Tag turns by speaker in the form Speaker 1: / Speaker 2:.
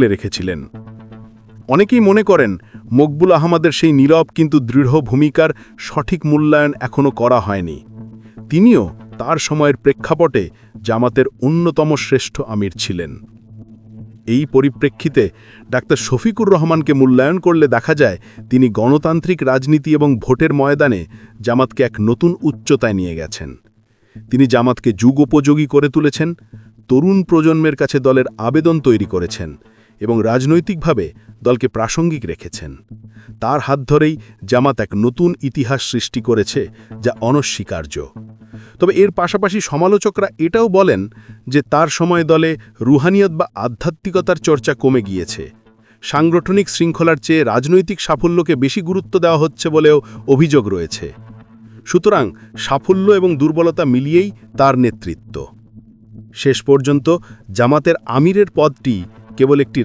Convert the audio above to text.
Speaker 1: রেখেছিলেন। অনেকেই মনে করেন মকবুল আহমদের সেই নীরব কিন্তু দৃঢ় ভূমিকার সঠিক মূল্যায়ন এখনও করা হয়নি। তিনিও তার সময়ের প্রেক্ষাপটে জামাতের অন্যতম শ্রেষ্ঠ আমির ছিলেন। এই পরিপ্রেক্ষিতে ডাক্তার শফিকুর রহমানকে মূল্যায়ন করলে দেখা যায় তিনি গণতান্ত্রিক রাজনীতি এবং ভোটের ময়দানে জামাতকে এক নতুন উচ্চতায় নিয়ে গেছেন। তিনি জামাতকে যুগোপযোগী করে তুলেছেন, তরুণ প্রজন্মের কাছে দলের আবেদন তৈরি করেছেন এবং রাজনৈতিকভাবে দলকে প্রাসঙ্গিক রেখেছেন। তার হাত ধরেই জামাত এক নতুন ইতিহাস সৃষ্টি করেছে, যা অনস্বীকার্য। তবে এর পাশাপাশি সমালোচকরা এটাও বলেন যে তার সময় দলে রুহানিয়ত বা আধ্যাত্মিকতার চর্চা কমে গিয়েছে। সাংগঠনিক শৃঙ্খলার চেয়ে রাজনৈতিক সাফল্যকে বেশি গুরুত্ব দেওয়া হচ্ছে বলেও অভিযোগ রয়েছে। সুতরাং সাফল্য এবং দুর্বলতা মিলিয়েই তার নেতৃত্ব। শেষ পর্যন্ত জামাতের আমিরের পদটি কেবল একটি